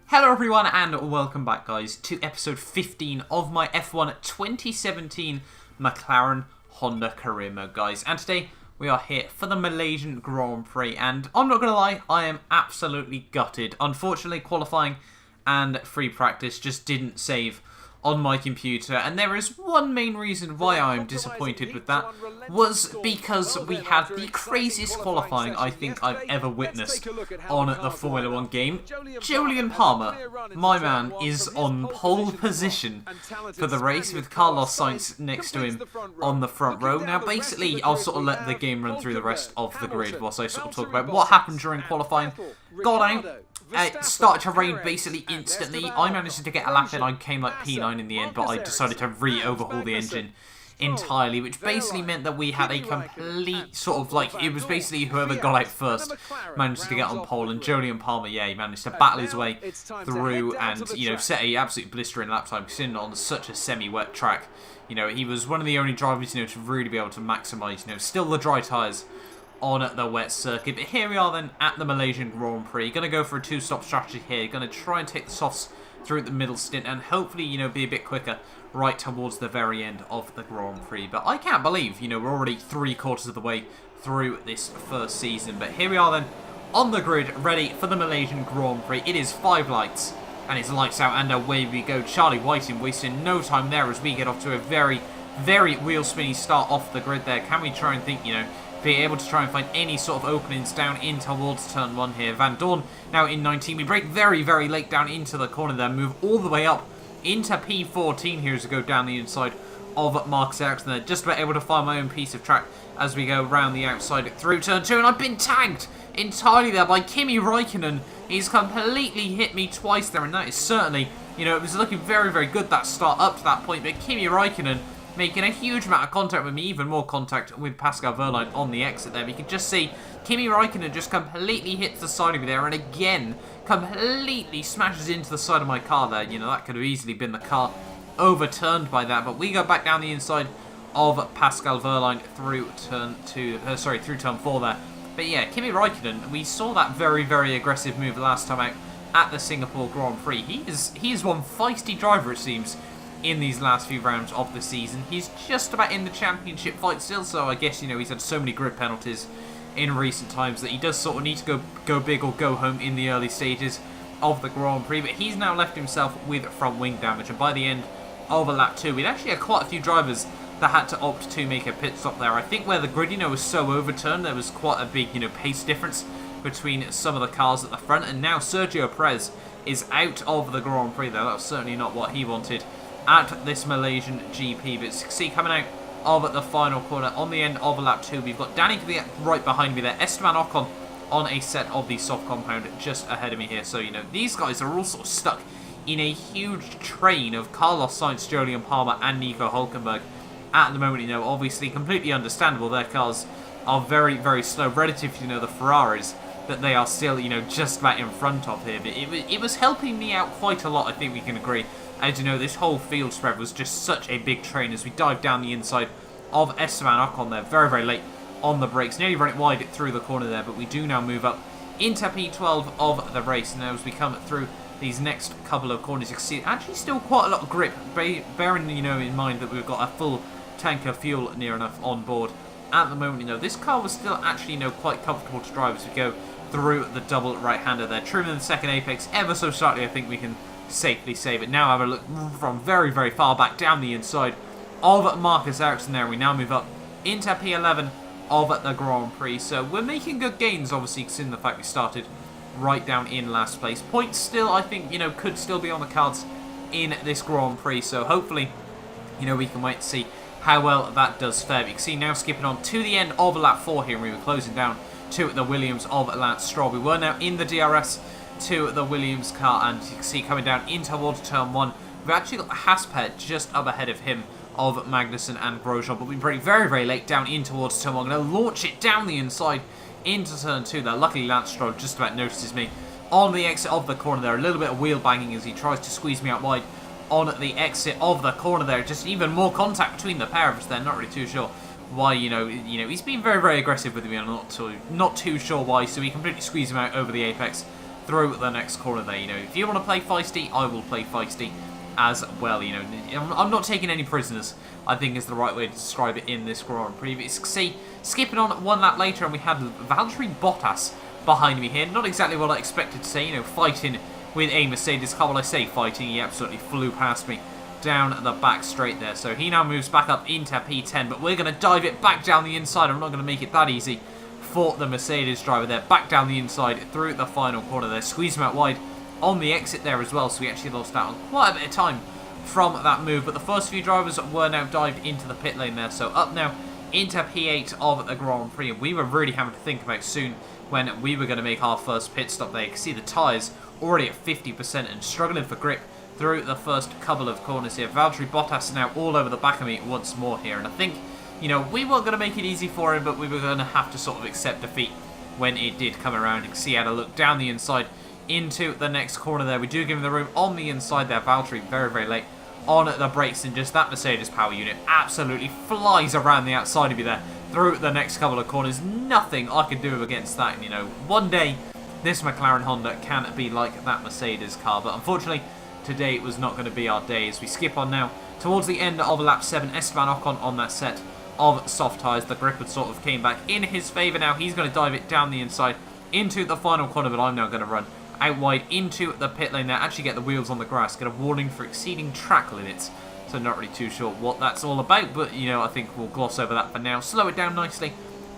Hello everyone and welcome back guys to episode 15 of my F1 2017 McLaren Honda Career Mode guys, and today we are here for the Malaysian Grand Prix and I'm not going to lie, I am absolutely gutted. Unfortunately qualifying and free practice just didn't save on my computer, and there is one main reason why I'm disappointed with that, was because we had the craziest qualifying I think I've ever witnessed on the Formula 1 game. Julian Palmer, my man, is on pole position for the race with Carlos Sainz next to him on the front row. Now basically I'll sort of let the game run through the rest of the grid whilst I sort of talk about what happened during qualifying. Got out. It started to rain basically instantly. I managed to get a lap in. I came like P9 in the end, but I decided to re-overhaul the engine entirely, which basically meant that we had a complete sort of like, it was basically whoever got out first managed to get on pole, and Julian Palmer, yeah, he managed to battle his way through and, you know, set a absolute blistering lap time, sitting on such a semi-wet track. You know, he was one of the only drivers, you know, to really be able to maximise, you know, still the dry tyres on the wet circuit. But here we are then at the Malaysian Grand Prix. Going to go for a two-stop strategy here. Going to try and take the softs through the middle stint and hopefully, you know, be a bit quicker right towards the very end of the Grand Prix. But I can't believe, you know, we're already 3/4 of the way through this first season. But here we are then on the grid, ready for the Malaysian Grand Prix. It is 5 lights and it's lights out and away we go. Charlie Whiting wasting no time there as we get off to a very, very wheel spinny start off the grid there. Can we try and think, you know, be able to try and find any sort of openings down in towards turn 1 here. Van Dorn now in 19. We break very, very late down into the corner there. Move all the way up into P14 here as we go down the inside of Marcus Ericsson there. Just about able to find my own piece of track as we go round the outside through turn 2. And I've been tagged entirely there by Kimi Räikkönen. He's completely hit me twice there, and that is certainly, you know, it was looking very, very good that start up to that point. But Kimi Räikkönen making a huge amount of contact with me, even more contact with Pascal Wehrlein on the exit there. We can just see Kimi Räikkönen just completely hits the side of me there, and again, completely smashes into the side of my car there. You know, that could have easily been the car overturned by that, but we go back down the inside of Pascal Wehrlein through turn 4 there. But yeah, Kimi Räikkönen, we saw that very, very aggressive move last time out at the Singapore Grand Prix. He is one feisty driver, it seems, in these last few rounds of the season. He's just about in the championship fight still, so I guess, you know, he's had so many grid penalties in recent times that he does sort of need to go big or go home in the early stages of the Grand Prix. But he's now left himself with front wing damage, and by the end of lap 2 we'd actually had quite a few drivers that had to opt to make a pit stop there. I think where the grid, you know, was so overturned, there was quite a big, you know, pace difference between some of the cars at the front, and now Sergio Perez is out of the Grand Prix there. That was certainly not what he wanted at this Malaysian GP. But see, coming out of the final corner on the end of lap 2, we've got Danny Kvyat right behind me there, Esteban Ocon on a set of the soft compound just ahead of me here. So, you know, these guys are all sort of stuck in a huge train of Carlos Sainz, Julian Palmer and Nico Hülkenberg at the moment. You know, obviously completely understandable, their cars are very, very slow relative to, you know, the Ferraris that they are still, you know, just about in front of here. But it was helping me out quite a lot, I think we can agree. As you know, this whole field spread was just such a big train as we dive down the inside of Esteban Ocon there. Very, very late on the brakes. Nearly run it wide through the corner there, but we do now move up into P12 of the race. Now as we come through these next couple of corners, you can see actually still quite a lot of grip, bearing, you know, in mind that we've got a full tank of fuel near enough on board at the moment. You know, this car was still actually, you know, quite comfortable to drive as we go through the double right-hander there. Trimming the second apex ever so slightly, I think we can safely save it. Now have a look from very, very far back down the inside of Marcus Ericsson there. We now move up into P11 of the Grand Prix. So we're making good gains, obviously, considering the fact we started right down in last place. Points still, I think, you know, could still be on the cards in this Grand Prix. So hopefully, you know, we can wait to see how well that does fare. You can see now skipping on to the end of lap 4 here, and we were closing down to the Williams of Lance Stroll. We were now in the DRS to the Williams car, and you can see coming down in towards turn 1, we've actually got Haspet just up ahead of him of Magnussen and Grosjean, but we've been very, very late down in towards turn 1. Going to launch it down the inside into turn 2 there. Luckily Lance Stroll just about notices me on the exit of the corner there. A little bit of wheel banging as he tries to squeeze me out wide on the exit of the corner there. Just even more contact between the pair of us there. Not really too sure why, you know, he's been very, very aggressive with me. I'm not too sure why. So we completely squeeze him out over the apex through the next corner there. You know, if you want to play feisty, I will play feisty as well. You know, I'm not taking any prisoners, I think is the right way to describe it in this Grand Prix. But you can see, skipping on one lap later, and we had Valtteri Bottas behind me here. Not exactly what I expected to say, you know, fighting with a Mercedes car. Well, I say fighting, he absolutely flew past me down the back straight there. So he now moves back up into P10, but we're going to dive it back down the inside. I'm not going to make it that easy for the Mercedes driver there. Back down the inside through the final corner there. Squeeze him out wide on the exit there as well, so we actually lost out on quite a bit of time from that move. But the first few drivers were now dived into the pit lane there. So up now into P8 of the Grand Prix, and we were really having to think about soon when we were going to make our first pit stop there. You can see the tyres already at 50% and struggling for grip through the first couple of corners here. Valtteri Bottas now all over the back of me once more here, and I think, you know, we weren't going to make it easy for him, but we were going to have to sort of accept defeat when it did come around. You can see he had a look down the inside into the next corner there. We do give him the room on the inside there. Valtteri very, very late on the brakes, and just that Mercedes power unit absolutely flies around the outside of you there through the next couple of corners. Nothing I could do against that. And, you know, one day this McLaren Honda can be like that Mercedes car, but unfortunately today it was not going to be our day. As we skip on now towards the end of lap 7, Esteban Ocon on that set of soft tyres. The grip had sort of came back in his favour now. He's going to dive it down the inside into the final corner, but I'm now going to run out wide into the pit lane there. Actually get the wheels on the grass. Get a warning for exceeding track limits. So not really too sure what that's all about, but, you know, I think we'll gloss over that for now. Slow it down nicely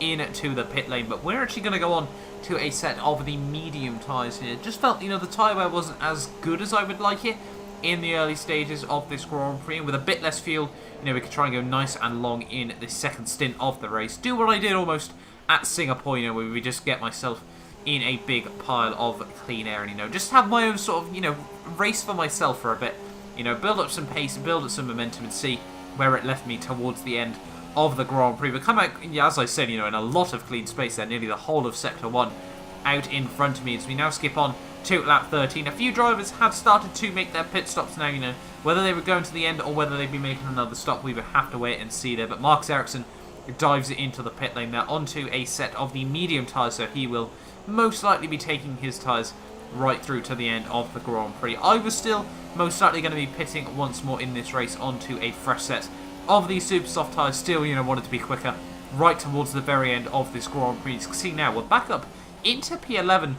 into the pit lane, but we're actually going to go on to a set of the medium tyres here. Just felt, you know, the tyre wear wasn't as good as I would like it in the early stages of this Grand Prix, and with a bit less fuel, you know, we could try and go nice and long in this second stint of the race. Do what I did almost at Singapore, you know, where we just get myself in a big pile of clean air and, you know, just have my own sort of, you know, race for myself for a bit. You know, build up some pace, build up some momentum, and see where it left me towards the end of the Grand Prix. But come out, yeah, as I said, you know, in a lot of clean space there, nearly the whole of Sector 1 out in front of me. As we now skip on to lap 13. A few drivers had started to make their pit stops now, you know, whether they were going to the end or whether they'd be making another stop, we would have to wait and see there. But Marcus Ericsson dives it into the pit lane there onto a set of the medium tyres, so he will most likely be taking his tyres right through to the end of the Grand Prix. I was still most likely going to be pitting once more in this race onto a fresh set of these super soft tyres. Still, you know, wanted to be quicker right towards the very end of this Grand Prix. You can see now we're back up into P11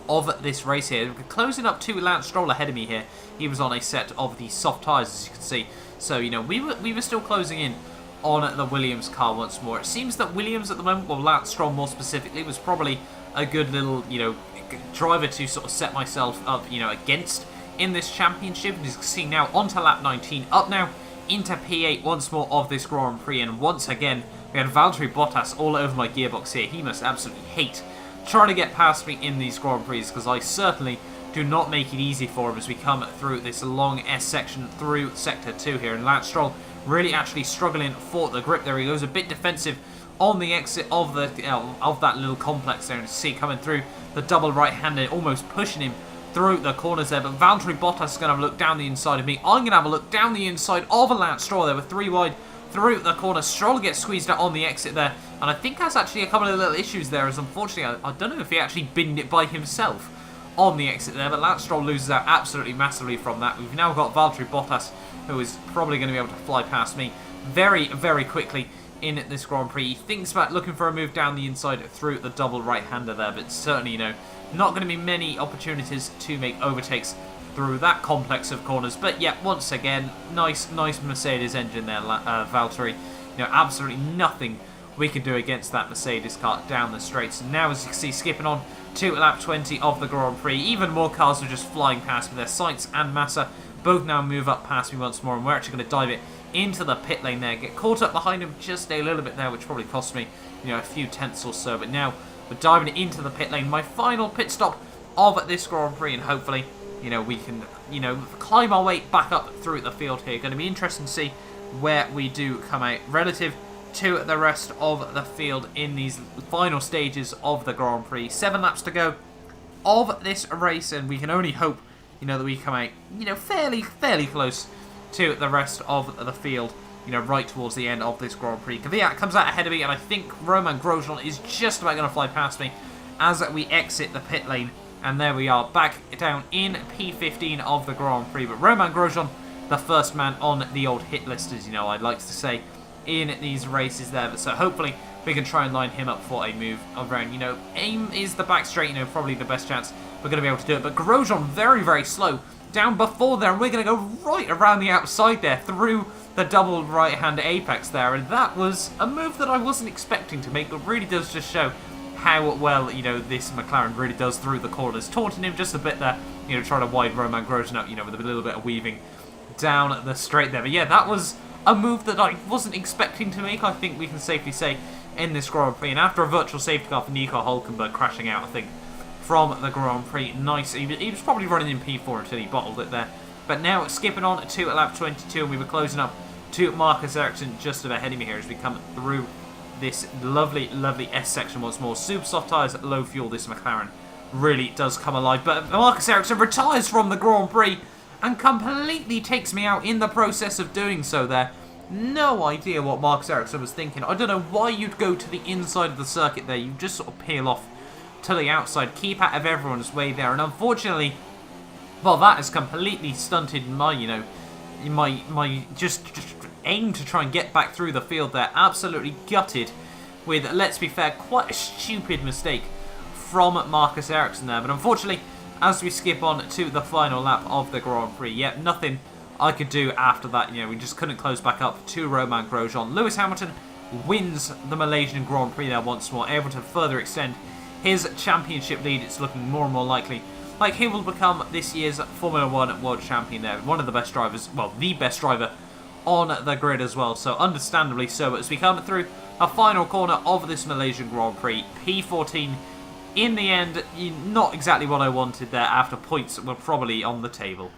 of this race here. We're closing up to Lance Stroll ahead of me here. He was on a set of the soft tyres, as you can see. So, you know, we were still closing in on the Williams car once more. It seems that Williams at the moment, well, Lance Stroll more specifically, was probably a good little, you know, driver to sort of set myself up, you know, against in this championship. And as you can see now, onto lap 19, up now into P8 once more of this Grand Prix. And once again, we had Valtteri Bottas all over my gearbox here. He must absolutely hate trying to get past me in these Grand Prix, because I certainly do not make it easy for him as we come through this long S section through Sector 2 here. And Lance Stroll really actually struggling for the grip there. He goes a bit defensive on the exit of the of that little complex there, and you see coming through the double right-hander, almost pushing him through the corners there. But Valtteri Bottas is going to have a look down the inside of me. I'm going to have a look down the inside of a Lance Stroll there with 3 wide through the corner. Stroll gets squeezed out on the exit there, and I think that's actually a couple of little issues there, as unfortunately I don't know if he actually binned it by himself on the exit there, but Lance Stroll loses out absolutely massively from that. We've now got Valtteri Bottas, who is probably going to be able to fly past me very, very quickly in this Grand Prix. He thinks about looking for a move down the inside through the double right-hander there, but certainly, you know, not going to be many opportunities to make overtakes through that complex of corners. But yeah, once again, nice Mercedes engine there, Valtteri. You know, absolutely nothing we can do against that Mercedes car down the straights. And now, as you can see, skipping on to lap 20 of the Grand Prix, even more cars are just flying past me there. Sainz and Massa both now move up past me once more, and we're actually going to dive it into the pit lane there. Get caught up behind him just a little bit there, which probably cost me, you know, a few tenths or so. But now we're diving into the pit lane. My final pit stop of this Grand Prix, and hopefully, you know, we can, you know, climb our way back up through the field here. Going to be interesting to see where we do come out relative to the rest of the field in these final stages of the Grand Prix. 7 laps to go of this race, and we can only hope, you know, that we come out, you know, fairly close to the rest of the field, you know, right towards the end of this Grand Prix. Kvyat comes out ahead of me, and I think Roman Grosjean is just about going to fly past me as we exit the pit lane And there we are, back down in P15 of the Grand Prix. But Romain Grosjean, the first man on the old hit list, as you know, I'd like to say, in these races there. But so hopefully we can try and line him up for a move around, you know, aim is the back straight, you know, probably the best chance we're going to be able to do it. But Grosjean very, very slow down before there, and we're going to go right around the outside there through the double right-hand apex there. And that was a move that I wasn't expecting to make, but really does just show how well, you know, this McLaren really does through the corners. Taunting him just a bit there, you know, trying to wide Romain Grosjean up, you know, with a little bit of weaving down the straight there. But yeah, that was a move that I wasn't expecting to make, I think we can safely say, in this Grand Prix. And after a virtual safety car for Nico Hülkenberg crashing out, I think, from the Grand Prix, nice. He was probably running in P4 until he bottled it there. But now skipping on to lap 22, and we were closing up to Marcus Ericsson just about ahead of me here as we come through this lovely, lovely S section once more. Super soft tyres, low fuel, this McLaren really does come alive. But Marcus Ericsson retires from the Grand Prix and completely takes me out in the process of doing so there. No idea what Marcus Ericsson was thinking. I don't know why you'd go to the inside of the circuit there. You just sort of peel off to the outside, keep out of everyone's way there. And unfortunately, well, that has completely stunted my, you know, my just aim to try and get back through the field there. Absolutely gutted with, let's be fair, quite a stupid mistake from Marcus Ericsson there. But unfortunately, as we skip on to the final lap of the Grand Prix, yet nothing I could do after that. You know, we just couldn't close back up to Romain Grosjean. Lewis Hamilton wins the Malaysian Grand Prix there once more, able to further extend his championship lead. It's looking more and more likely like he will become this year's Formula 1 World Champion there. One of the best drivers, well, the best driver on the grid as well. So understandably so, as we come through a final corner of this Malaysian Grand Prix, P14. In the end, not exactly what I wanted there after points were probably on the table.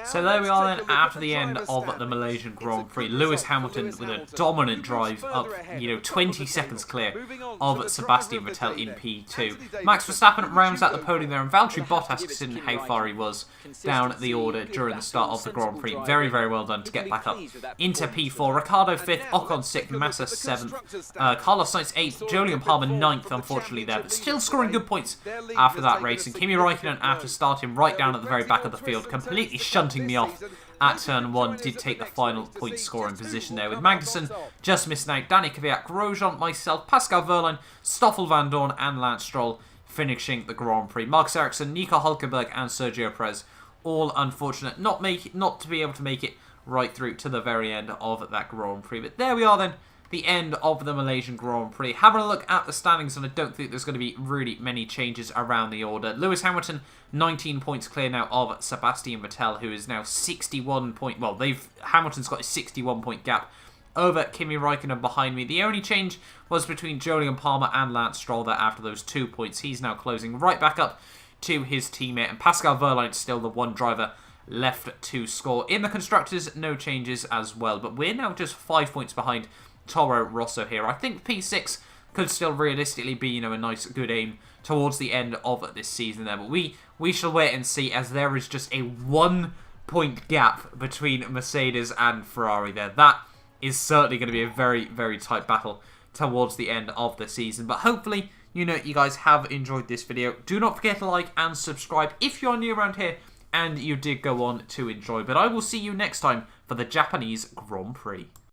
So there we are then, after the end of the Malaysian Grand Prix. Lewis Hamilton with a dominant drive up, you know, 20 seconds clear of Sebastian Vettel in P2. Max Verstappen rounds out the podium there, and Valtteri Bottas, considering how far he was down the order during the start of the Grand Prix. Very, very well done to get back up into P4. Ricciardo 5th, Ocon 6th, Massa 7th, Carlos Sainz 8th, Jolyon Palmer 9th, unfortunately there, but still scoring good points after that race. And Kimi Räikkönen, after starting right down at the very back of the field, completely shunting me off at turn 1, did take the final point scoring position there, with Magnussen just missing out, Danny Kvyat, Grosjean, myself, Pascal Wehrlein, Stoffel Van Dorn and Lance Stroll finishing the Grand Prix. Marcus Ericsson, Nico Hülkenberg and Sergio Perez all unfortunate not to be able to make it right through to the very end of that Grand Prix. But there we are then, the end of the Malaysian Grand Prix. Having a look at the standings, and I don't think there's going to be really many changes around the order. Lewis Hamilton, 19 points clear now of Sebastian Vettel, who is now 61 point... Well, Hamilton's got a 61 point gap over Kimi Räikkönen behind me. The only change was between Jolyon Palmer and Lance Stroll there after those 2 points. He's now closing right back up to his teammate, and Pascal Wehrlein is still the one driver left to score. In the Constructors, no changes as well, but we're now just 5 points behind Toro Rosso here. I think P6 could still realistically be, you know, a nice, good aim towards the end of this season there. But we shall wait and see, as there is just a 1 point gap between Mercedes and Ferrari there. That is certainly going to be a very, very tight battle towards the end of the season. But hopefully, you know, you guys have enjoyed this video. Do not forget to like and subscribe if you're new around here and you did go on to enjoy. But I will see you next time for the Japanese Grand Prix.